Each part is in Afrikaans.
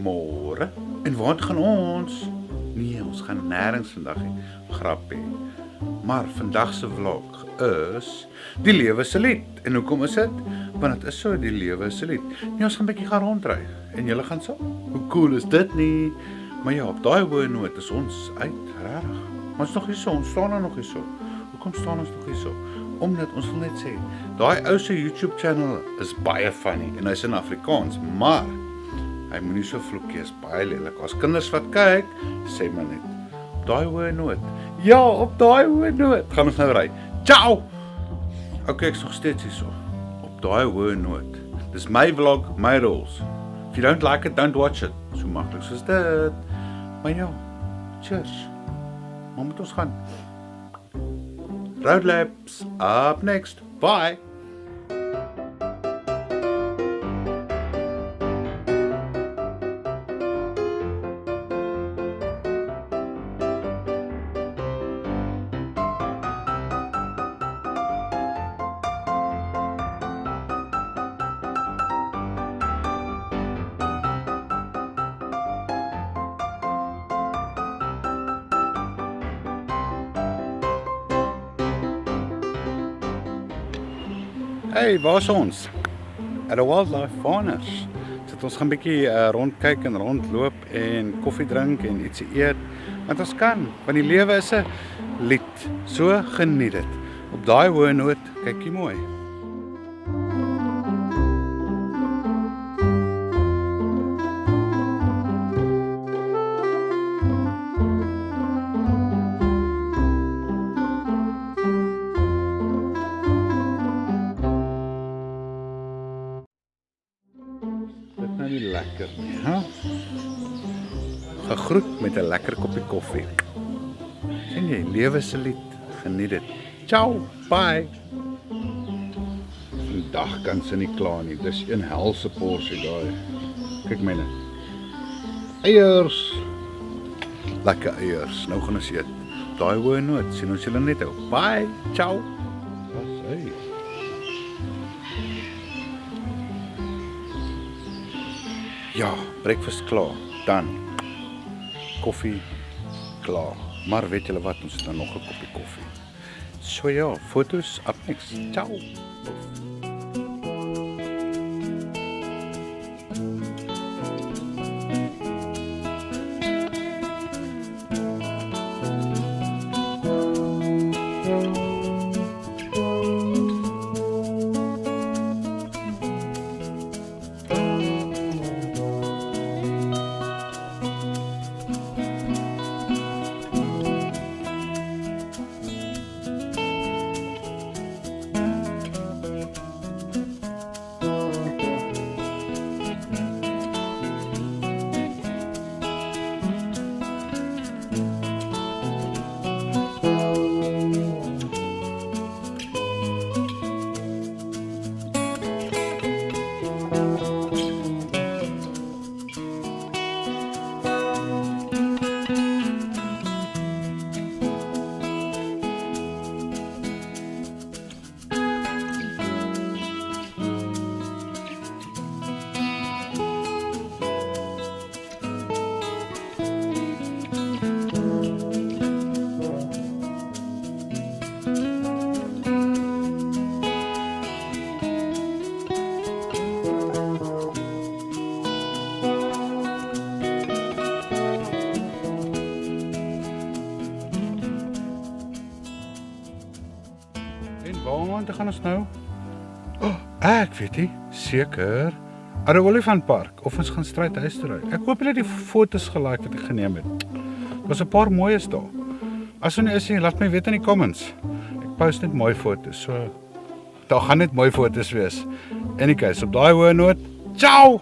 Môre. En waar gaan ons? Nee, ons gaan nêrens vandag nie. Grappie. Maar vandag se vlog is die lewe se lied. En hoekom is dit? Want dit is so die lewe se lied. Nee, ons gaan 'n bietjie gaan rondry en julle gaan so. Hoe cool is dit nie? Maar ja, op daai hoë noot is ons uit, regtig. Ons nog hier so, ons staan nog hier so. Hoekom staan ons nog hier so? Omdat ons wil net sê, daai ou se YouTube channel is baie funny en hy's in Afrikaans, maar hy moenie so vloekie, is baie lelik. As kinders wat kyk, sê maar net op daai hoë noot. Ja, op daai hoë noot. Gaan ons nou ry. Ciao. Okay, ek's nog steeds hier so. Op daai hoë noot. Dis my vlog, my rules. If you don't like it, don't watch it. So maklik soos dit. Maar ja, cheers. Waar moet ons gaan? Road Labs, up next. Bye. Hey, waar is ons? At the Wildlife Farmers. Sit ons gaan bietjie rondkyk en rondloop en koffie drink en ietsie eet. Want ons kan, want die lewe is 'n lied. So geniet dit. Op daai hoë noot, kykie mooi. Lekker nie, hè? Gegroet met 'n lekker koppie koffie. Sien jy, lewe se lied, geniet dit. Ciao, bye. Vandag kan se nie klaar nie. Dis een helse porsie daai. Kyk myne. Eiers. Lekker eiers. Nou gaan ons eet. Daai hoë noot. Sien ons julle net ou. Bye. Ciao. Wat sê jy? Ja, breakfast klaar, dan koffie klaar. Maar weet julle wat, ons het nou nog 'n koppie koffie. So ja, foto's up next. Ciao. Waar gaan ons nou? Oh, ek weet nie, seker aan 'n olifantpark of ons gaan stryd huis toe ry. Ek hoop julle het die foto's gelike wat ek geneem het. Daar's 'n paar mooies daar. As jy is, laat my weet in die comments. Ek post net mooi foto's, so daar gaan net mooi foto's wees. Anyways, op daai hoë noot, ciao.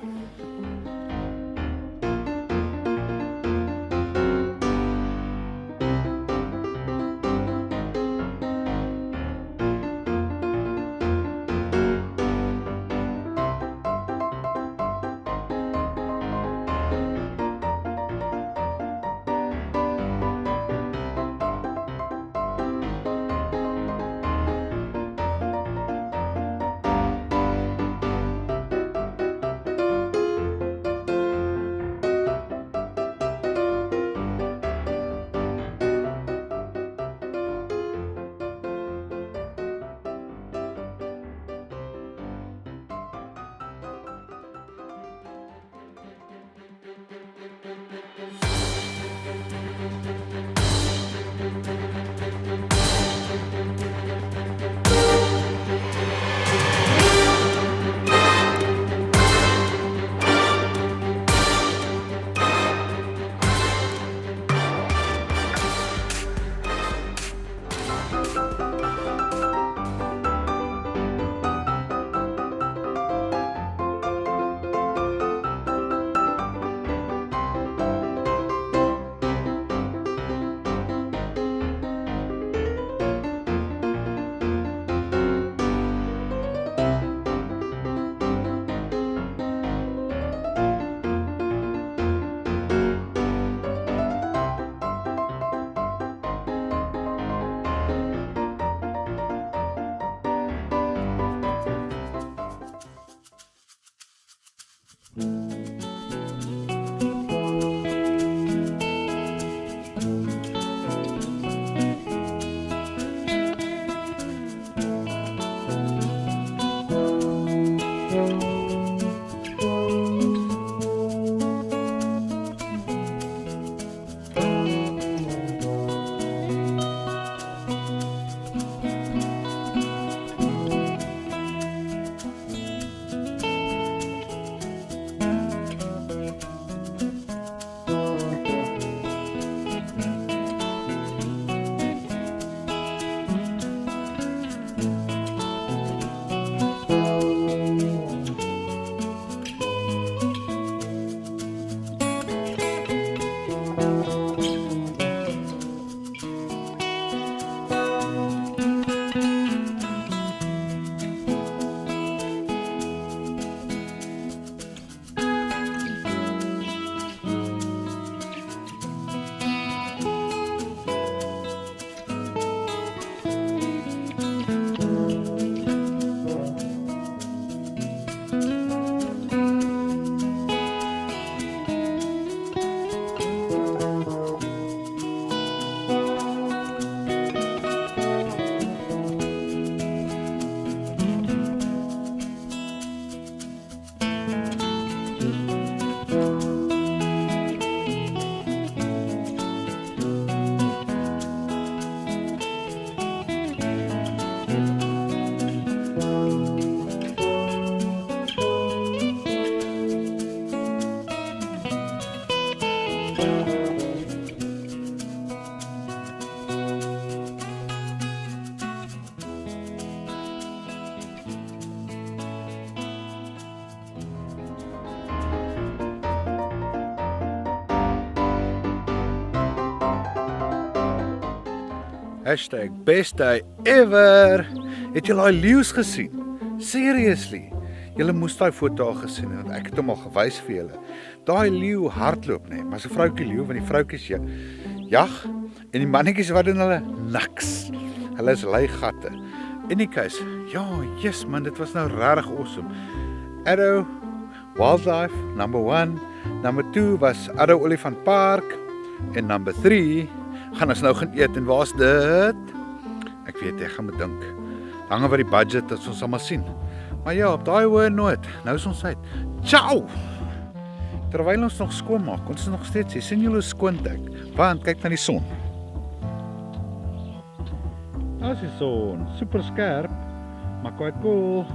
#best day ever. Het julle daai leeu's gesien? Seriously. Julle moes daai foto al gesien het, want ek het hom al gewys vir julle. Daai leeu hardloop nee, maar 'n vroutjie leeu want die vroutjies jag en die mannetjies wat doen hulle niks. Hulle is lui gatte. En die kuis, ja, yes man, dit was nou regtig awesome. Addo Wildlife number 1, number 2 was Addo Olifant Park en number 3 gaan ons nou gaan eet en waar's dit? Ek weet ek gaan moet dink. Hang af wat die budget is, ons sal maar sien. Maar ja, op daai hoë noot, nou is ons uit. Ciao! Terwyl ons nog skoon maak, ons is nog steeds hier. Sien julle hoe skoon ek? Want kyk na die son. Daar is die son, super skerp, maar quite cool.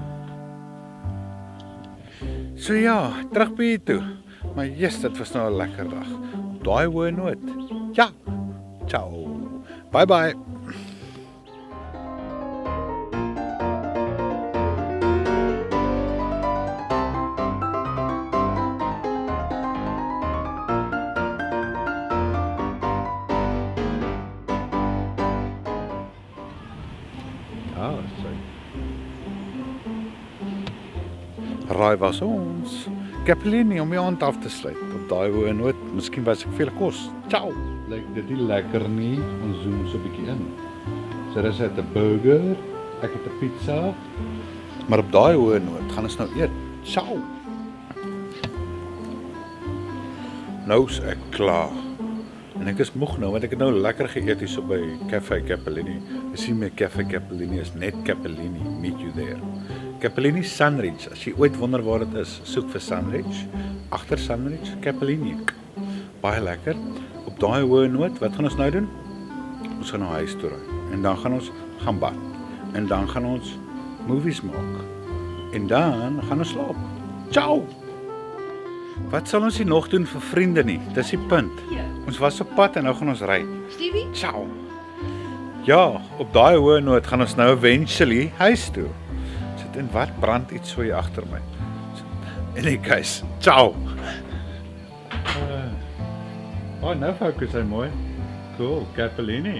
So ja, terug by hier toe. Maar yes, dit was nou 'n lekker dag. Op daai hoë noot. Ja. Ciao. Bye bye. Raai was ons. Capellini om die aand af te sluit. Op daai hoë noot, miskien was ek veel kos. Ciao. Lyk dit nie lekker nie. Ons zoom so 'n bietjie in. So dis 'n burger, ek het 'n pizza. Maar op daai hoë noot gaan ons nou eet. Ciao. Nou's ek klaar. En ek is moeg nou want ek het nou lekker geëet hier so by Cafe Capellini. Jy sien my Cafe Capellini is net Capellini. Meet you there. Capellini Sunridge. As jy ooit wonder waar dit is, soek vir Sunridge. Agter Sunridge, Capellini. Baie lekker. Op daai hoë noot, wat gaan ons nou doen? Ons gaan na huis toe ry. En dan gaan ons gaan bad. En dan gaan ons movies maak. En dan gaan ons slaap. Ciao. Wat sal ons hier nog doen vir vriende nie? Dis die punt. Ons was op pad en nou gaan ons ry. Stevie? Ciao. Ja, op daai hoë noot gaan ons nou eventually huis toe. Sit en wat brand iets so hier agter my. En die keis. Ciao. Nou fokus hy mooi. Cool, Capellini.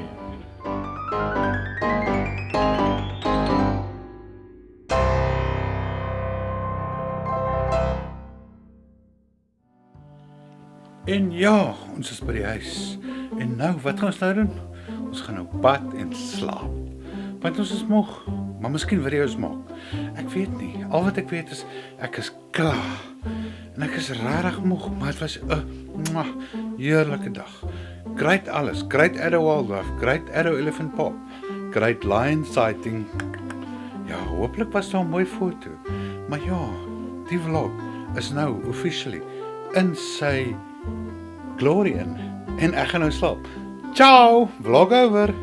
En ja, ons is by die huis. En nou, wat gaan ons nou doen? Ons gaan nou bad en slaap. Want ons is moeg, maar miskien video's maak. Ek weet nie, al wat ek weet is, ek is klaar. En ek is regtig moeg, maar het was 'n heerlike dag. Great alles, great Addo Wildlife, great Addo Elephant Park, great lion sighting. Ja, hopelik was daar 'n mooi foto. Maar ja, die vlog is nou officially in sy glory in. En ek gaan nou slaap. Ciao, vlog over.